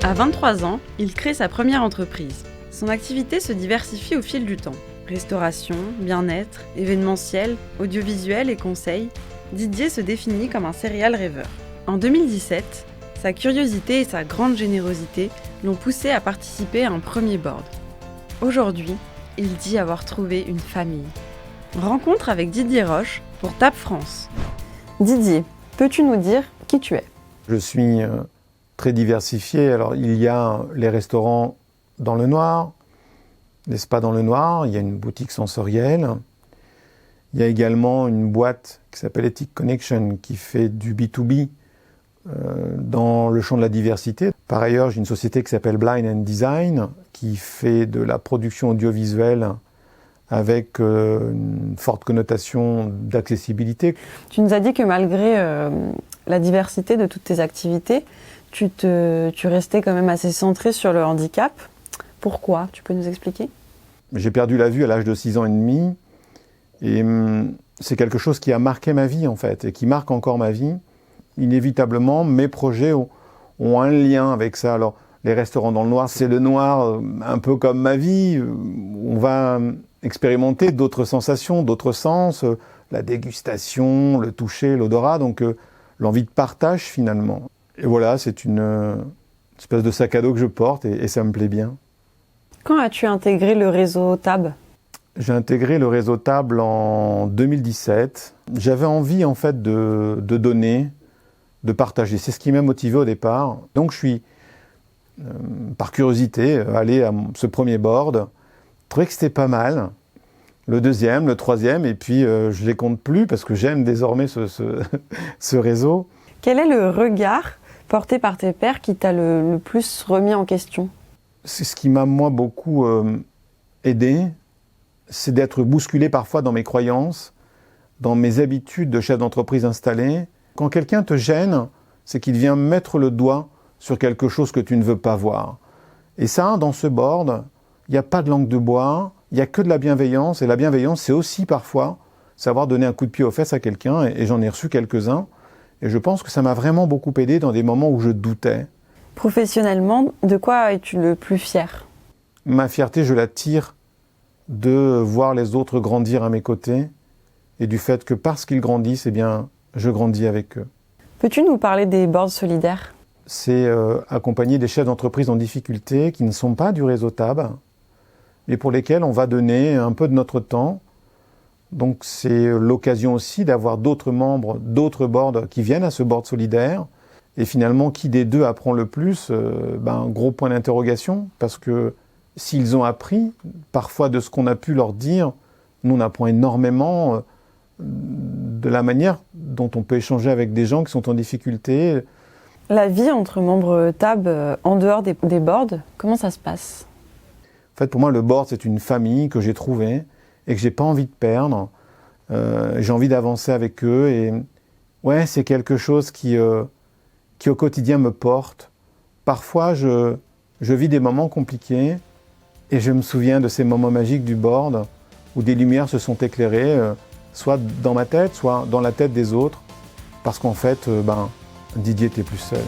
À 23 ans, il crée sa première entreprise. Son activité se diversifie au fil du temps. Restauration, bien-être, événementiel, audiovisuel et conseil, Didier se définit comme un serial rêveur. En 2017, sa curiosité et sa grande générosité l'ont poussé à participer à un premier board. Aujourd'hui, il dit avoir trouvé une famille. Rencontre avec Didier Roche pour TAB France. Didier, peux-tu nous dire qui tu es ? Je suis très diversifié. Alors, il y a les restaurants dans le noir, les spas dans le noir, il y a une boutique sensorielle. Il y a également une boîte qui s'appelle Ethic Connection qui fait du B2B dans le champ de la diversité. Par ailleurs, j'ai une société qui s'appelle Blind and Design qui fait de la production audiovisuelle avec une forte connotation d'accessibilité. Tu nous as dit que malgré la diversité de toutes tes activités, tu restais quand même assez centré sur le handicap. Pourquoi ? Tu peux nous expliquer ? J'ai perdu la vue à l'âge de 6 ans et demi et c'est quelque chose qui a marqué ma vie en fait et qui marque encore ma vie. Inévitablement, mes projets ont un lien avec ça. Alors, les restaurants dans le noir, c'est le noir un peu comme ma vie. On va expérimenter d'autres sensations, d'autres sens, la dégustation, le toucher, l'odorat, donc l'envie de partage finalement. Et voilà, c'est une espèce de sac à dos que je porte et ça me plaît bien. Quand as-tu intégré le réseau TAB ? J'ai intégré le réseau TAB en 2017. J'avais envie en fait de donner, de partager. C'est ce qui m'a motivé au départ. Donc je suis, par curiosité, allé à ce premier board. Je trouvais que c'était pas mal. Le deuxième, le troisième, et puis je les compte plus parce que j'aime désormais ce réseau. Quel est le regard porté par tes pairs qui t'a le plus remis en question ? C'est ce qui m'a, moi, beaucoup aidé, c'est d'être bousculé parfois dans mes croyances, dans mes habitudes de chef d'entreprise installé. Quand quelqu'un te gêne, c'est qu'il vient mettre le doigt sur quelque chose que tu ne veux pas voir. Et ça, dans ce board, il n'y a pas de langue de bois, il n'y a que de la bienveillance. Et la bienveillance, c'est aussi parfois savoir donner un coup de pied aux fesses à quelqu'un. Et j'en ai reçu quelques-uns. Et je pense que ça m'a vraiment beaucoup aidé dans des moments où je doutais. Professionnellement, de quoi es-tu le plus fier ? Ma fierté, je la tire de voir les autres grandir à mes côtés et du fait que parce qu'ils grandissent, eh bien, je grandis avec eux. Peux-tu nous parler des boards solidaires ? C'est accompagner des chefs d'entreprise en difficulté qui ne sont pas du réseau TAB, mais pour lesquels on va donner un peu de notre temps. Donc c'est l'occasion aussi d'avoir d'autres membres, d'autres boards qui viennent à ce board solidaire. Et finalement, qui des deux apprend le plus ? Gros point d'interrogation, parce que s'ils ont appris, parfois de ce qu'on a pu leur dire, nous on apprend énormément de la manière dont on peut échanger avec des gens qui sont en difficulté. La vie entre membres TAB en dehors des boards, comment ça se passe ? En fait, pour moi, le board, c'est une famille que j'ai trouvée et que j'ai pas envie de perdre. J'ai envie d'avancer avec eux et ouais, c'est quelque chose qui au quotidien me porte. Parfois, je vis des moments compliqués et je me souviens de ces moments magiques du board où des lumières se sont éclairées, soit dans ma tête, soit dans la tête des autres, parce qu'en fait, Didier n'était plus seul.